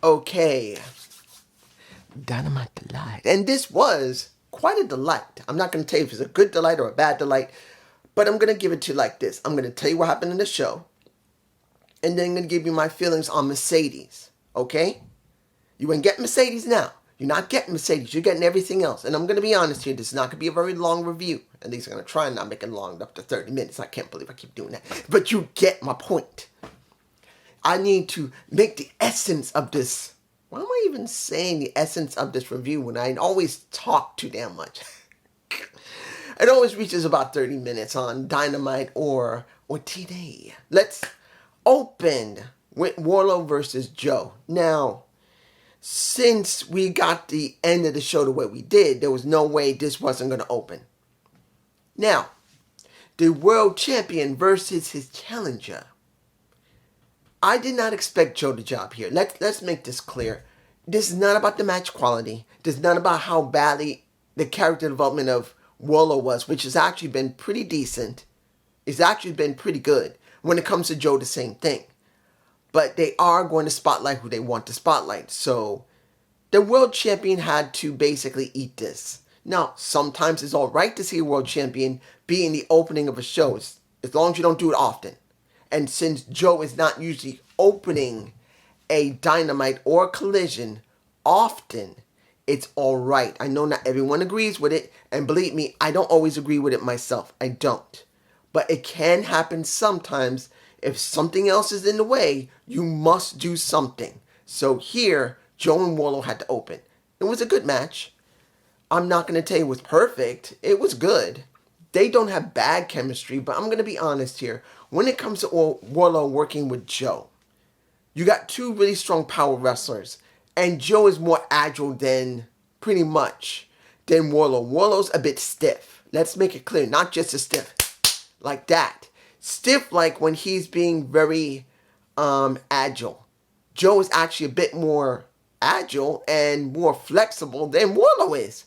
Okay, Dynamite delight. And this was quite a delight. I'm not going to tell you if it's a good delight or a bad delight, but I'm going to give it to you like this. I'm going to tell you what happened in the show, and then I'm going to give you my feelings on Mercedes, okay? You ain't getting Mercedes now. You're not getting Mercedes. You're getting everything else. And I'm going to be honest here. This is not going to be a very long review. At least I'm going to try and not make it long, up to 30 minutes. I can't believe I keep doing that. But you get my point. I need to make the essence of this. Why am I even saying the essence of this review when I always talk too damn much? It always reaches about 30 minutes on Dynamite or TD. Let's open with Wardlow versus Joe. Now, since we got the end of the show the way we did, there was no way this wasn't going to open. Now, the world champion versus his challenger. I did not expect Joe the job here. Let's make this clear. This is not about the match quality. This is not about how badly the character development of Wardlow was, which has actually been pretty decent. It's actually been pretty good. When it comes to Joe, the same thing. But they are going to spotlight who they want to spotlight. So the world champion had to basically eat this. Now, sometimes it's all right to see a world champion be in the opening of a show, as long as you don't do it often. And since Joe is not usually opening a Dynamite or Collision often, it's all right. I know not everyone agrees with it. And believe me, I don't always agree with it myself. I don't. But it can happen sometimes. If something else is in the way, you must do something. So here, Joe and Wardlow had to open. It was a good match. I'm not going to tell you it was perfect. It was good. They don't have bad chemistry, but I'm going to be honest here. When it comes to Wardlow working with Joe, you got two really strong power wrestlers, and Joe is more agile than pretty much than Wardlow. Wardlow's a bit stiff. Let's make it clear, not just a stiff like that. Stiff like when he's being very agile. Joe is actually a bit more agile and more flexible than Wardlow is.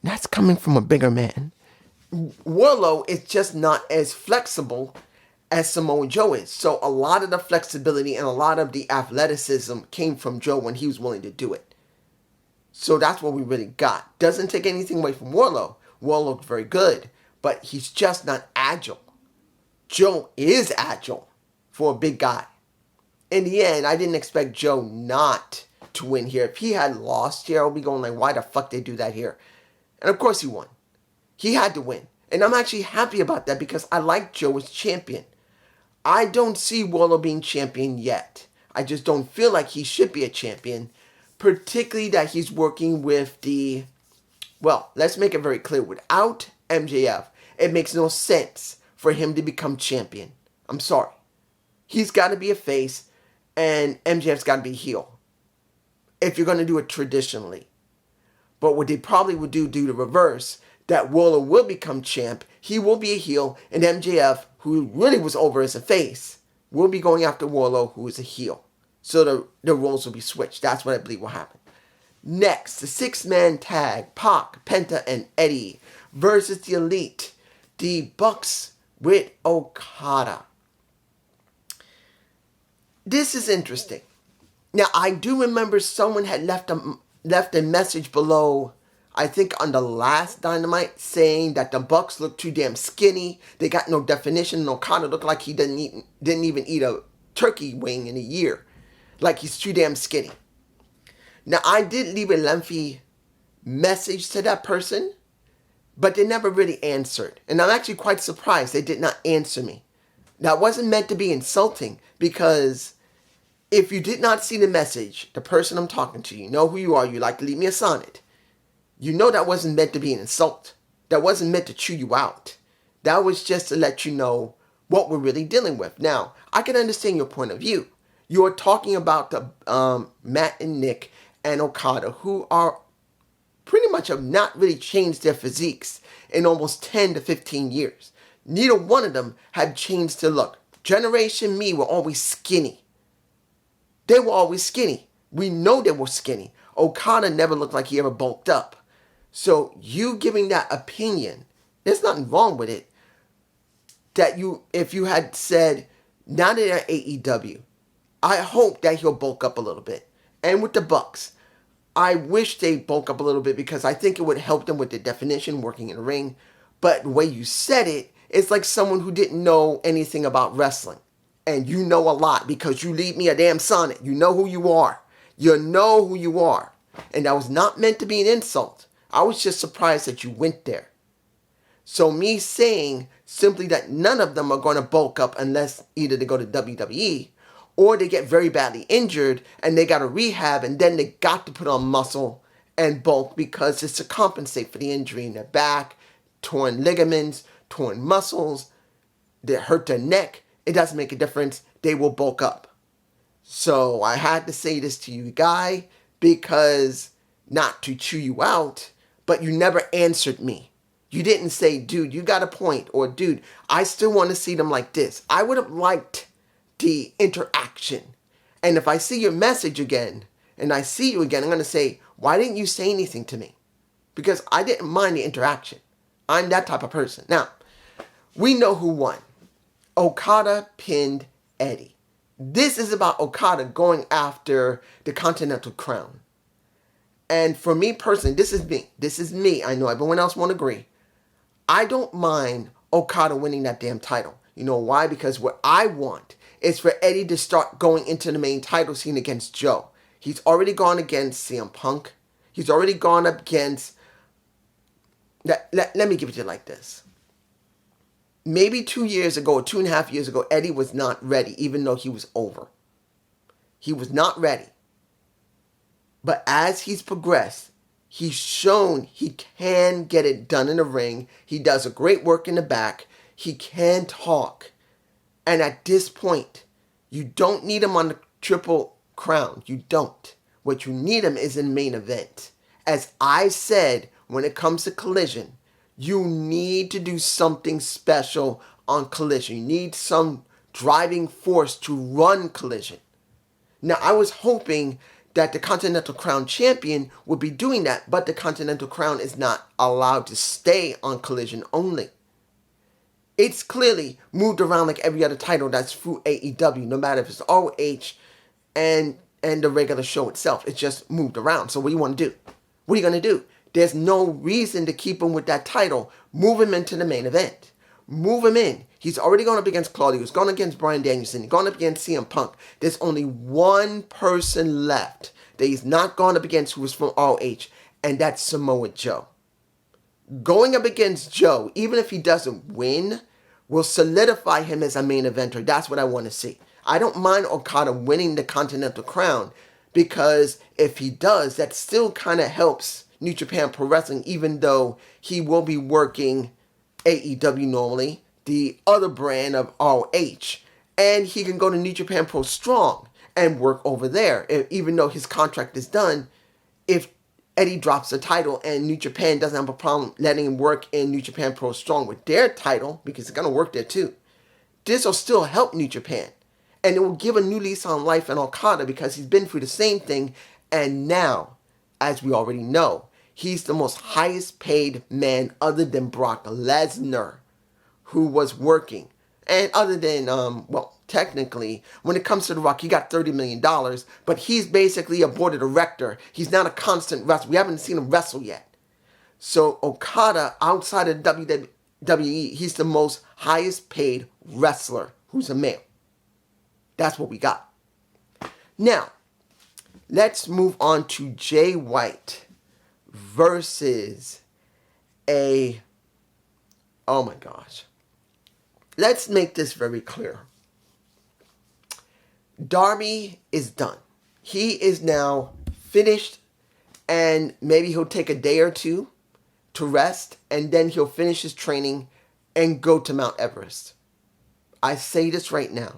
That's coming from a bigger man. Wardlow is just not as flexible as Samoa Joe is. So a lot of the flexibility and a lot of the athleticism came from Joe when he was willing to do it. So that's what we really got. Doesn't take anything away from Wardlow. Wardlow looked very good, but he's just not agile. Joe is agile for a big guy. In the end, I didn't expect Joe not to win here. If he had lost here, I would be going like, why the fuck they do that here? And of course he won. He had to win. And I'm actually happy about that because I like Joe as champion. I don't see Wardlow being champion yet. I just don't feel like he should be a champion. Particularly that he's working with the... Well, let's make it very clear. Without MJF, it makes no sense for him to become champion. I'm sorry. He's got to be a face and MJF's got to be a heel. If you're going to do it traditionally. But what they probably would do the reverse, that Wardlow will become champ, he will be a heel, and MJF, who really was over as a face, will be going after Wardlow, who is a heel. So the roles will be switched. That's what I believe will happen. Next, the six-man tag, Pac, Penta, and Eddie versus the Elite, the Bucks with Okada. This is interesting. Now, I do remember someone had left a message below, I think on the last Dynamite, saying that the Bucks look too damn skinny. They got no definition. And Okada looked like he didn't even eat a turkey wing in a year. Like he's too damn skinny. Now, I did leave a lengthy message to that person, but they never really answered. And I'm actually quite surprised they did not answer me. That wasn't meant to be insulting, because if you did not see the message, the person I'm talking to, you know who you are, you like to leave me a sonnet. You know that wasn't meant to be an insult. That wasn't meant to chew you out. That was just to let you know what we're really dealing with. Now, I can understand your point of view. You're talking about the Matt and Nick and Okada, who are pretty much have not really changed their physiques in almost 10 to 15 years. Neither one of them had changed their look. Generation Me were always skinny. They were always skinny. We know they were skinny. Okada never looked like he ever bulked up. So you giving that opinion, there's nothing wrong with it. That if you had said, now that they're AEW, I hope that he'll bulk up a little bit. And with the Bucks, I wish they bulk up a little bit because I think it would help them with the definition working in the ring. But the way you said it, it's like someone who didn't know anything about wrestling. And you know a lot because you lead me a damn sonnet. You know who you are. You know who you are. And that was not meant to be an insult. I was just surprised that you went there. So me saying simply that none of them are going to bulk up unless either they go to WWE or they get very badly injured and they got to rehab and then they got to put on muscle and bulk because it's to compensate for the injury in their back, torn ligaments, torn muscles, they hurt their neck. It doesn't make a difference. They will bulk up. So I had to say this to you, Guy, because not to chew you out, but you never answered me. You didn't say, dude, you got a point, or dude, I still want to see them like this. I would have liked the interaction. And if I see your message again, and I see you again, I'm going to say, why didn't you say anything to me? Because I didn't mind the interaction. I'm that type of person. Now, we know who won. Okada pinned Eddie. This is about Okada going after the Continental Crown. And for me personally, this is me. This is me. I know everyone else won't agree. I don't mind Okada winning that damn title. You know why? Because what I want is for Eddie to start going into the main title scene against Joe. He's already gone against CM Punk. He's already gone up against... Let me give it to you like this. Maybe 2 years ago or 2.5 years ago, Eddie was not ready, even though he was over. He was not ready. But as he's progressed, he's shown he can get it done in the ring. He does a great work in the back. He can talk. And at this point, you don't need him on the Triple Crown. You don't. What you need him is in main event. As I said, when it comes to Collision, you need to do something special on Collision. You need some driving force to run Collision. Now, I was hoping that the Continental Crown champion would be doing that, but the Continental Crown is not allowed to stay on Collision only. It's clearly moved around like every other title that's through AEW, no matter if it's ROH and the regular show itself. It's just moved around. So what do you want to do? What are you going to do? There's no reason to keep him with that title. Move him into the main event. Move him in. He's already gone up against Claudio. He's gone against Bryan Danielson. He's gone up against CM Punk. There's only one person left that he's not gone up against who was from ROH, and that's Samoa Joe. Going up against Joe, even if he doesn't win, will solidify him as a main eventer. That's what I want to see. I don't mind Okada winning the Continental Crown because if he does, that still kind of helps New Japan Pro Wrestling, even though he will be working AEW normally, the other brand of ROH, and he can go to New Japan Pro Strong and work over there, even though his contract is done. If Eddie drops the title and New Japan doesn't have a problem letting him work in New Japan Pro Strong with their title, because it's going to work there too, this will still help New Japan. And it will give a new lease on life in Okada because he's been through the same thing. And now, as we already know, he's the most highest paid man other than Brock Lesnar who was working. And other than, technically, when it comes to The Rock, he got $30 million, but he's basically a board of director. He's not a constant wrestler. We haven't seen him wrestle yet. So Okada, outside of WWE, he's the most highest paid wrestler who's a male. That's what we got. Now, let's move on to Jay White versus oh my gosh. Let's make this very clear. Darby is done. He is now finished, and maybe he'll take a day or two to rest, and then he'll finish his training and go to Mount Everest. I say this right now.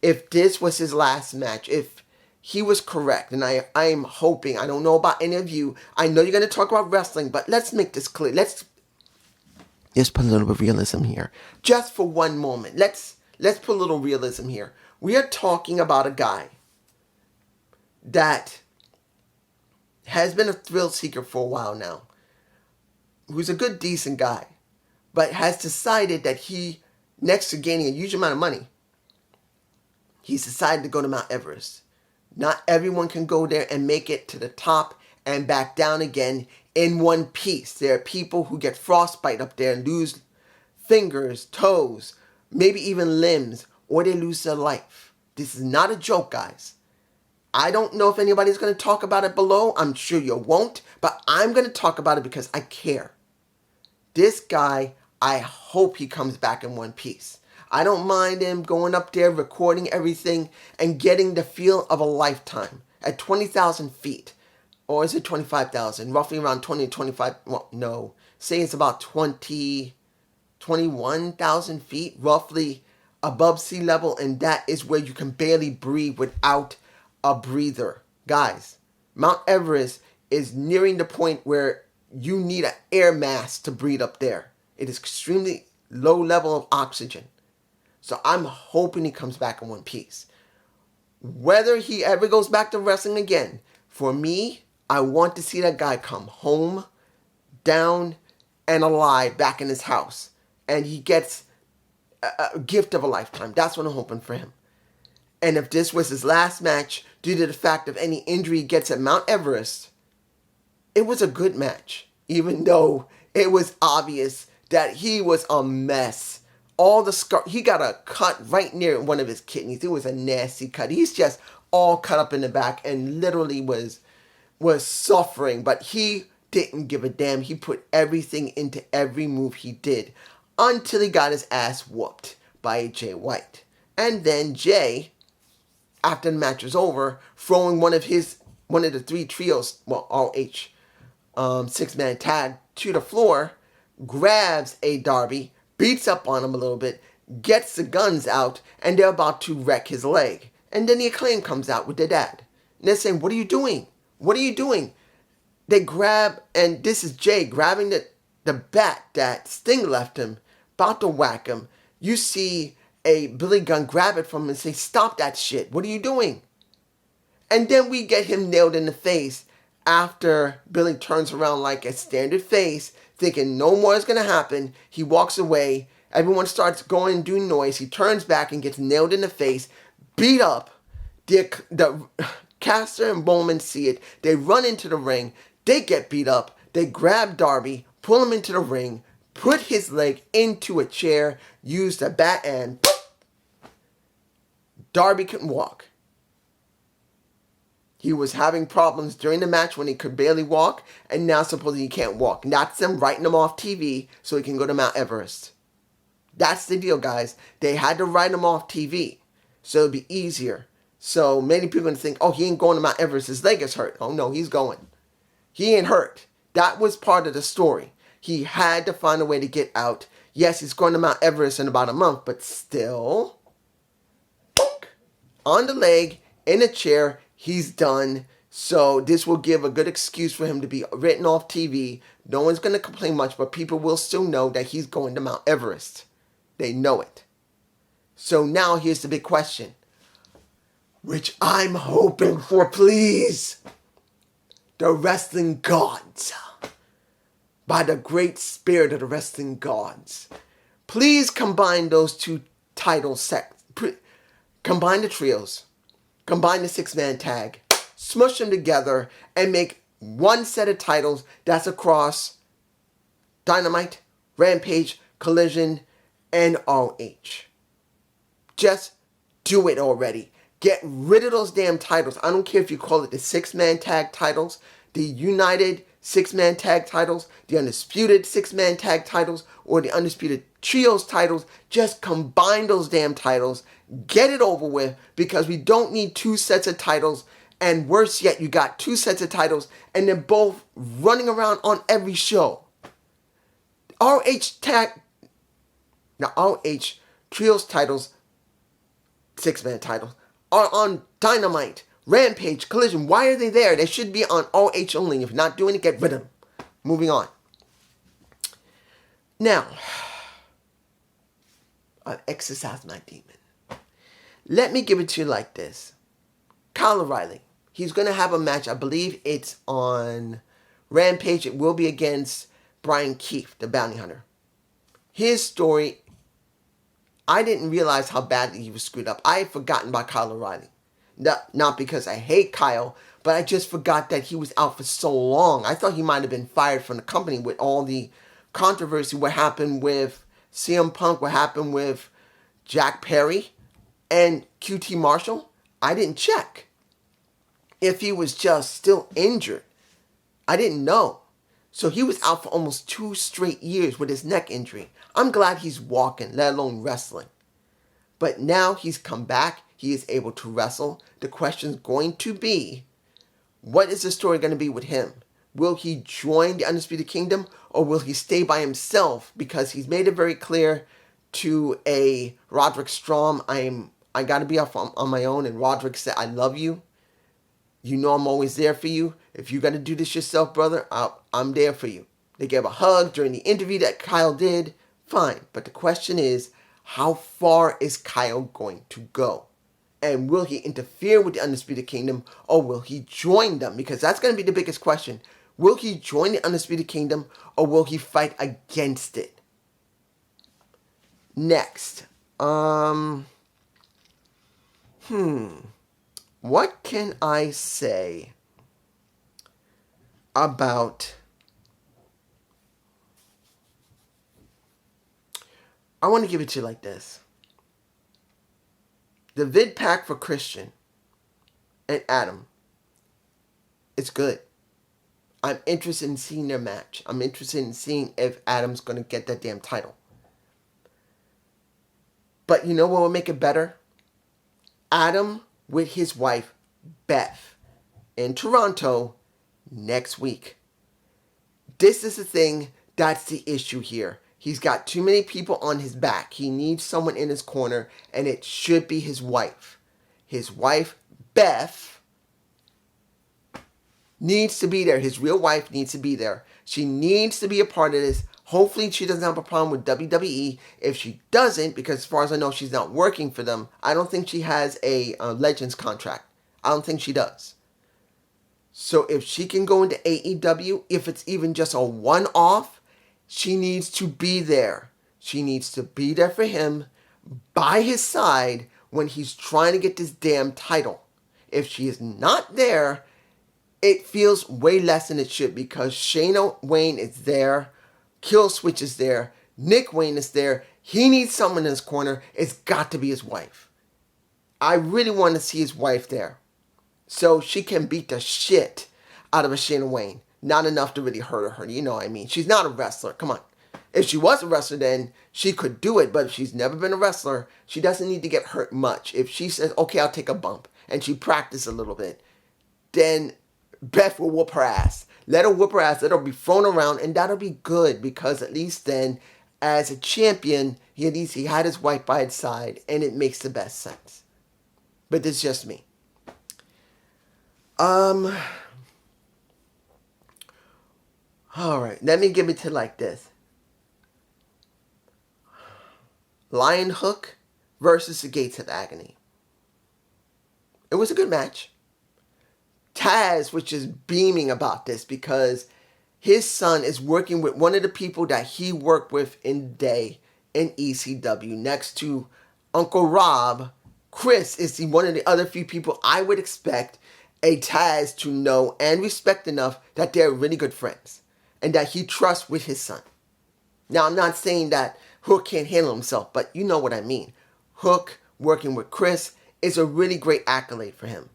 If this was his last match, if he was correct, and I am hoping, I don't know about any of you, I know you're going to talk about wrestling, but let's make this clear. Let's put a little bit of realism here. Just for one moment. Let's put a little realism here. We are talking about a guy that has been a thrill seeker for a while now, who's a good, decent guy, but has decided that he, next to gaining a huge amount of money, He's decided to go to Mount Everest. Not everyone can go there and make it to the top and back down again in one piece. There are people who get frostbite up there and lose fingers, toes, maybe even limbs, or they lose their life. This is not a joke, guys. I don't know if anybody's going to talk about it below. I'm sure you won't, but I'm going to talk about it because I care. This guy, I hope he comes back in one piece. I don't mind him going up there, recording everything, and getting the feel of a lifetime at 20,000 feet. Or is it 25,000? Roughly around 20 to 25. Well, no. Say it's about 21,000 feet, roughly above sea level. And that is where you can barely breathe without a breather. Guys, Mount Everest is nearing the point where you need an air mask to breathe up there. It is extremely low level of oxygen. So I'm hoping he comes back in one piece. Whether he ever goes back to wrestling again, for me, I want to see that guy come home, down, and alive back in his house. And he gets a gift of a lifetime. That's what I'm hoping for him. And if this was his last match, due to the fact of any injury he gets at Mount Everest, it was a good match. Even though it was obvious that he was a mess. All the scar, he got a cut right near one of his kidneys. It was a nasty cut. He's just all cut up in the back and literally was suffering. But he didn't give a damn. He put everything into every move he did until he got his ass whooped by Jay White. And then Jay, after the match was over, throwing one of the three trios, well, RH, six-man tag to the floor, grabs a Darby, beats up on him a little bit, gets the guns out, and they're about to wreck his leg. And then the Acclaim comes out with their dad. And they're saying, what are you doing? What are you doing? They grab, and this is Jay grabbing the bat that Sting left him, about to whack him. You see a Billy Gunn grab it from him and say, stop that shit. What are you doing? And then we get him nailed in the face after Billy turns around like a standard face, thinking no more is going to happen. He walks away. Everyone starts going and doing noise. He turns back and gets nailed in the face, beat up. The Caster and Bowman see it. They run into the ring. They get beat up. They grab Darby, pull him into the ring, put his leg into a chair, use the bat, and Darby couldn't walk. He was having problems during the match when he could barely walk, and now supposedly he can't walk. That's them writing him off TV so he can go to Mount Everest. That's the deal, guys. They had to write him off TV so it'd be easier. So many people are going to think, oh, he ain't going to Mount Everest. His leg is hurt. Oh, no, he's going. He ain't hurt. That was part of the story. He had to find a way to get out. Yes, he's going to Mount Everest in about a month, but still, on the leg, in a chair, he's done. So this will give a good excuse for him to be written off TV. No one's going to complain much, but people will still know that he's going to Mount Everest. They know it. So now here's the big question, which I'm hoping for, please. The wrestling gods. By the great spirit of the wrestling gods. Please combine those two title sets. Combine the trios. Combine the six-man tag. Smush them together and make one set of titles that's across Dynamite, Rampage, Collision, and ROH. Just do it already. Get rid of those damn titles. I don't care if you call it the six-man tag titles, the United six-man tag titles, the Undisputed six-man tag titles, or the Undisputed Trios titles. Just combine those damn titles. Get it over with, because we don't need two sets of titles. And worse yet, you got two sets of titles and they're both running around on every show. ROH Trios titles, six-man titles, are on Dynamite, Rampage, Collision. Why are they there? They should be on ROH only. If not doing it, get rid of them. Moving on. Now, I've exercised my demon. Let me give it to you like this. Kyle O'Reilly. He's going to have a match. I believe it's on Rampage. It will be against Brian Keefe, the bounty hunter. His story, I didn't realize how badly he was screwed up. I had forgotten about Kyle O'Reilly. Not because I hate Kyle, but I just forgot that he was out for so long. I thought he might have been fired from the company with all the controversy, what happened with CM Punk, what happened with Jack Perry and QT Marshall. I didn't check if he was just still injured. I didn't know. So he was out for almost 2 straight years with his neck injury. I'm glad he's walking, let alone wrestling. But now he's come back. He is able to wrestle. The question's going to be, what is the story going to be with him? Will he join the Undisputed Kingdom, or will he stay by himself? Because he's made it very clear to a Roderick Strong, I got to be off on my own. And Roderick said, I love you. You know I'm always there for you. If you got to do this yourself, brother, I'm there for you. They gave a hug during the interview that Kyle did. Fine. But the question is, how far is Kyle going to go? And will he interfere with the Undisputed Kingdom, or will he join them? Because that's going to be the biggest question. Will he join the Undisputed Kingdom, or will he fight against it? Next. What can I say about... I want to give it to you like this. The vid pack for Christian and Adam, it's good. I'm interested in seeing their match. I'm interested in seeing if Adam's going to get that damn title. But you know what will make it better? Adam with his wife, Beth, in Toronto next week. This is the thing, that's the issue here. He's got too many people on his back. He needs someone in his corner, and it should be his wife. His wife, Beth, needs to be there. His real wife needs to be there. She needs to be a part of this. Hopefully she doesn't have a problem with WWE. If she doesn't, because as far as I know, she's not working for them, I don't think she has a Legends contract. I don't think she does. So if she can go into AEW, if it's even just a one-off, she needs to be there. She needs to be there for him, by his side, when he's trying to get this damn title. If she is not there, it feels way less than it should, because Shayna Wayne is there, Kill Switch is there, Nick Wayne is there. He needs someone in his corner. It's got to be his wife. I really want to see his wife there, so she can beat the shit out of a Shayna Wayne. Not enough to really hurt her. You know what I mean? She's not a wrestler. Come on. If she was a wrestler, then she could do it. But if she's never been a wrestler, she doesn't need to get hurt much. If she says, okay, I'll take a bump, and she practices a little bit, then Beth will whoop her ass. Let her whoop her ass. Let her be thrown around, and that'll be good, because at least then, as a champion, he had his wife by his side, and it makes the best sense. But this is just me. Alright, let me give it to like this. Lion Hook versus the Gates of Agony. It was a good match. Taz was just beaming about this because his son is working with one of the people that he worked with in the day in ECW. Next to Uncle Rob, Chris is one of the other few people I would expect a Taz to know and respect enough that they're really good friends and that he trusts with his son. Now, I'm not saying that Hook can't handle himself, but you know what I mean. Hook working with Chris is a really great accolade for him.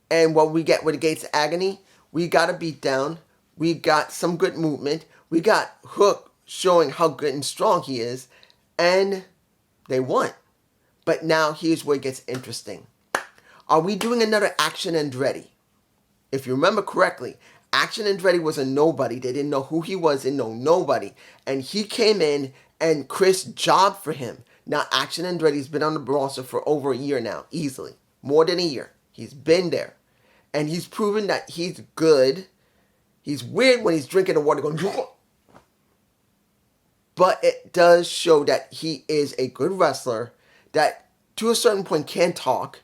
And what we get with the Gates of Agony, we got a beatdown. We got some good movement. We got Hook showing how good and strong he is. And they won. But now here's where it gets interesting. Are we doing another Action Andretti? If you remember correctly, Action Andretti was a nobody. They didn't know who he was. They know nobody. And he came in and Chris jobbed for him. Now Action Andretti's been on the roster for over a year now. Easily. More than a year. He's been there. And he's proven that he's good. He's weird when he's drinking the water going... But it does show that he is a good wrestler that to a certain point can talk.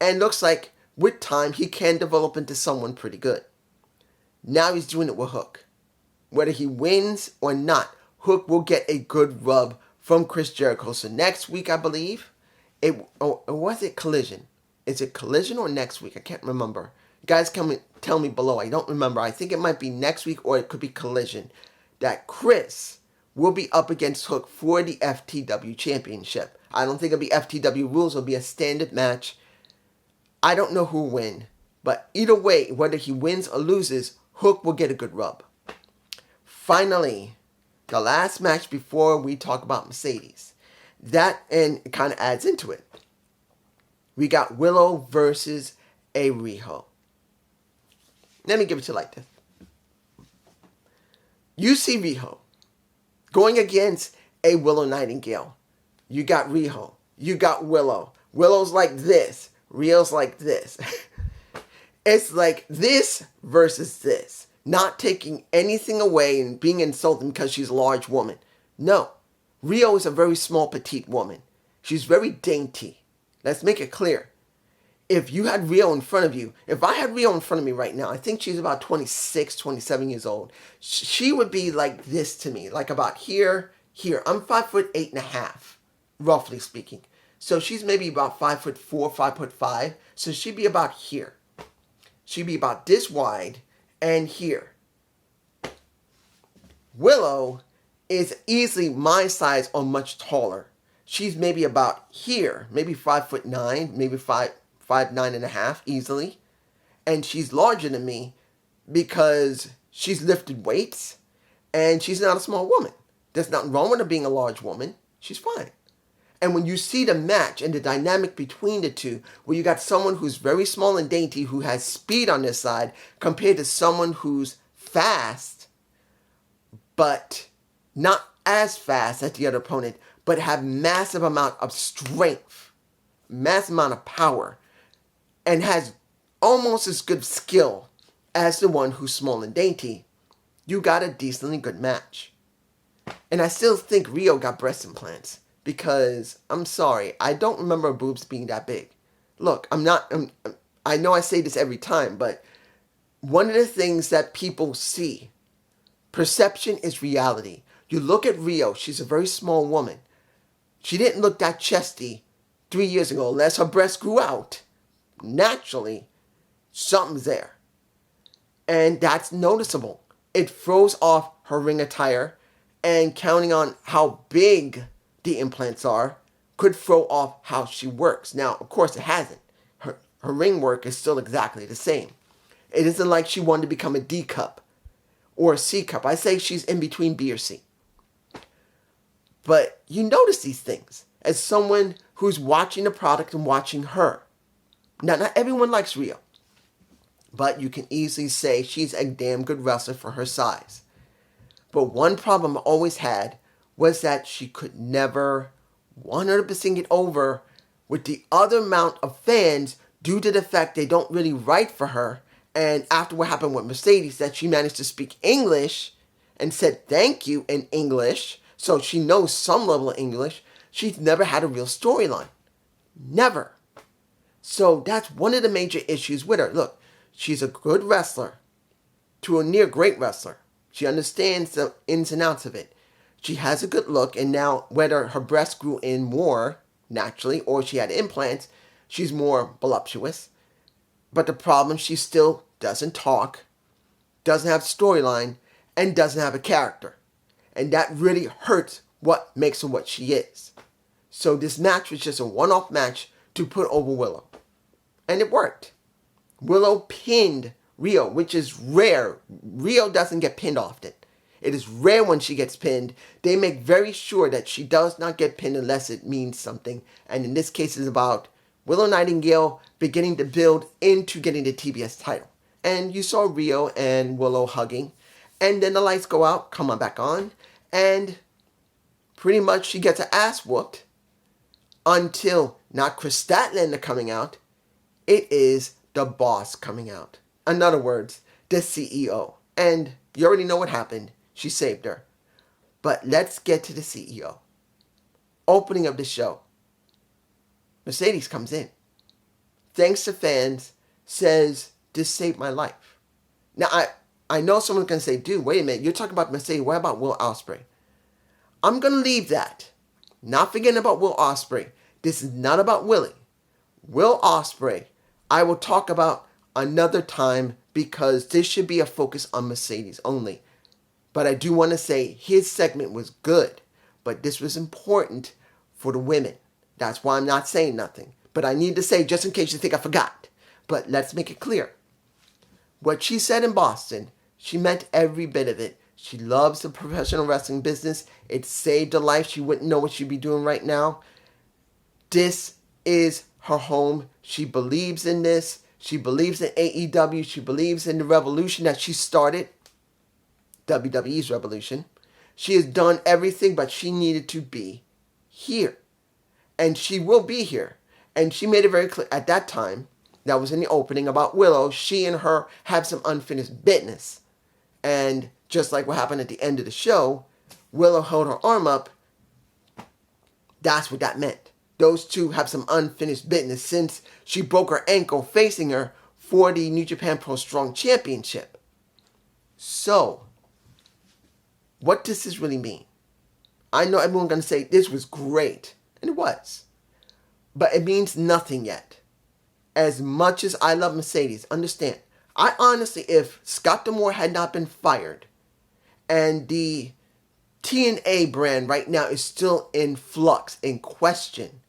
And looks like with time he can develop into someone pretty good. Now he's doing it with Hook. Whether he wins or not, Hook will get a good rub from Chris Jericho. So next week, I believe, or was it Collision? Is it Collision or next week? I can't remember. You guys tell me below. I don't remember. I think it might be next week or it could be Collision. That Chris will be up against Hook for the FTW Championship. I don't think it'll be FTW rules. It'll be a standard match. I don't know who will win. But either way, whether he wins or loses, Hook will get a good rub. Finally, the last match before we talk about Mercedes. That, and it kind of adds into it. We got Willow versus a Riho. Let me give it to you like this. You see Riho going against a Willow Nightingale. You got Riho. You got Willow. Willow's like this. Riho's like this. It's like this versus this. Not taking anything away and being insulting because she's a large woman. No. Riho is a very small, petite woman. She's very dainty. Let's make it clear. If you had Riho in front of you, if I had Riho in front of me right now, I think she's about 26, 27 years old. She would be like this to me, like about here. I'm 5'8.5", roughly speaking. So she's maybe about 5'4", 5'5". So she'd be about here. She'd be about this wide and here. Willow is easily my size or much taller. She's maybe about here, maybe 5'9", maybe 5'9.5", easily. And she's larger than me because she's lifted weights and she's not a small woman. There's nothing wrong with her being a large woman. She's fine. And when you see the match and the dynamic between the two, where you got someone who's very small and dainty who has speed on this side compared to someone who's fast, but not as fast as the other opponent, but have massive amount of strength, massive amount of power, and has almost as good skill as the one who's small and dainty, you got a decently good match. And I still think Riho got breast implants because, I'm sorry, I don't remember her boobs being that big. Look, I know I say this every time, but one of the things that people see, perception is reality. You look at Riho, she's a very small woman. She didn't look that chesty 3 years ago, unless her breasts grew out. Naturally, something's there. And that's noticeable. It throws off her ring attire, and counting on how big the implants are could throw off how she works. Now, of course, it hasn't. Her ring work is still exactly the same. It isn't like she wanted to become a D cup or a C cup. I say she's in between B or C. But you notice these things as someone who's watching the product and watching her. Now, not everyone likes Riho, but you can easily say she's a damn good wrestler for her size. But one problem I always had was that she could never 100% get over with the other amount of fans due to the fact they don't really write for her. And after what happened with Mercedes, that she managed to speak English and said thank you in English, so she knows some level of English, she's never had a real storyline. Never. So that's one of the major issues with her. Look, she's a good wrestler to a near great wrestler. She understands the ins and outs of it. She has a good look, and now whether her breasts grew in more naturally or she had implants, she's more voluptuous. But the problem, she still doesn't talk, doesn't have storyline, and doesn't have a character. And that really hurts what makes her what she is. So this match was just a one-off match to put over Willow. And it worked. Willow pinned Riho, which is rare. Riho doesn't get pinned often. It is rare when she gets pinned. They make very sure that she does not get pinned unless it means something. And in this case, it's about Willow Nightingale beginning to build into getting the TBS title. And you saw Riho and Willow hugging. And then the lights go out, come on back on. And pretty much she gets her ass whooped until not Chris Statlander coming out. It is the boss coming out. In other words, the CEO. And you already know what happened. She saved her. But let's get to the CEO. Opening of the show. Mercedes comes in. Thanks to fans, says, this saved my life. Now, I know someone's going to say, dude, wait a minute. You're talking about Mercedes. What about Will Ospreay? I'm going to leave that Not forgetting about Will Ospreay. This is not about Willie. Will Ospreay, I will talk about another time because this should be a focus on Mercedes only. But I do want to say his segment was good, but this was important for the women. That's why I'm not saying nothing. But I need to say, just in case you think I forgot. But let's make it clear. What she said in Boston, she meant every bit of it. She loves the professional wrestling business. It saved her life. She wouldn't know what she'd be doing right now. This is her home. She believes in this. She believes in AEW. She believes in the revolution that she started. WWE's revolution. She has done everything, but she needed to be here. And she will be here. And she made it very clear at that time, that was in the opening, about Willow, she and her have some unfinished business. And just like what happened at the end of the show, Willow held her arm up. That's what that meant. Those two have some unfinished business since she broke her ankle facing her for the New Japan Pro Strong Championship. So, what does this really mean? I know everyone's going to say this was great, and it was. But it means nothing yet. As much as I love Mercedes, understand, I honestly, if Scott D'Amore had not been fired, and the TNA brand right now is still in flux, in question,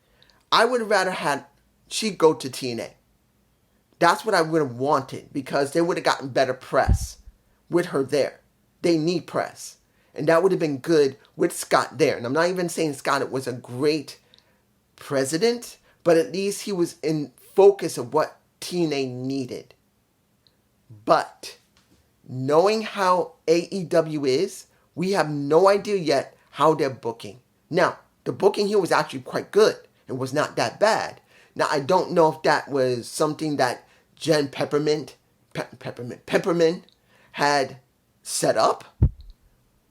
I would have rather had she go to TNA. That's what I would have wanted, because they would have gotten better press with her there. They need press. And that would have been good with Scott there. And I'm not even saying Scott was a great president, but at least he was in focus of what TNA needed. But knowing how AEW is, we have no idea yet how they're booking. Now, the booking here was actually quite good. It was not that bad. Now, I don't know if that was something that Jen Pepperman had set up,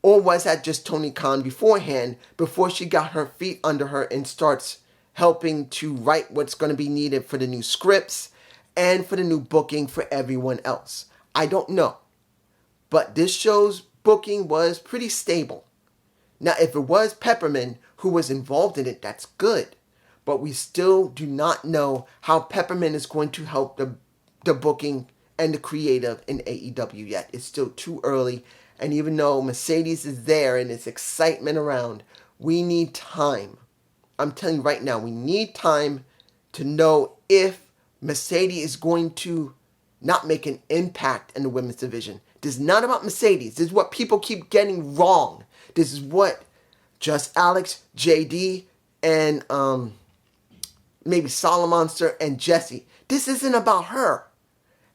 or was that just Tony Khan beforehand, before she got her feet under her and starts helping to write what's going to be needed for the new scripts and for the new booking for everyone else. I don't know. But this show's booking was pretty stable. Now, if it was Pepperman who was involved in it, that's good. But we still do not know how Pepperman is going to help the booking and the creative in AEW yet. It's still too early. And even though Mercedes is there and there's excitement around, we need time. I'm telling you right now, we need time to know if Mercedes is going to not make an impact in the women's division. This is not about Mercedes. This is what people keep getting wrong. This is what Just Alex, JD, and maybe Solomonster and Jesse. This isn't about her.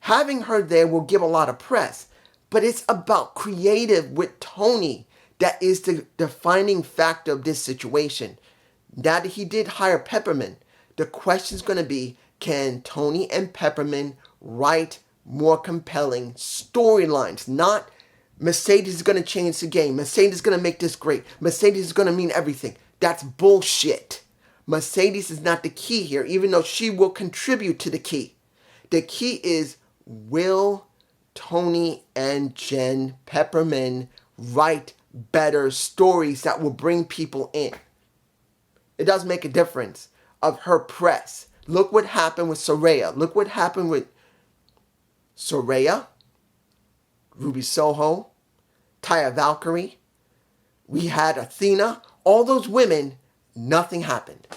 Having her there will give a lot of press. But it's about creative with Tony. That is the defining factor of this situation. Now that he did hire Pepperman, the question is going to be, can Tony and Pepperman write more compelling storylines? Not Mercedes is going to change the game. Mercedes is going to make this great. Mercedes is going to mean everything. That's bullshit. Mercedes is not the key here, even though she will contribute to the key. The key is, will Tony and Jen Pepperman write better stories that will bring people in? It does make a difference of her press. Look what happened with Saraya. Look what happened with Saraya, Ruby Soho, Taya Valkyrie. We had Athena. All those women, nothing happened.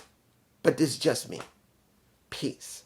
But this is just me. Peace.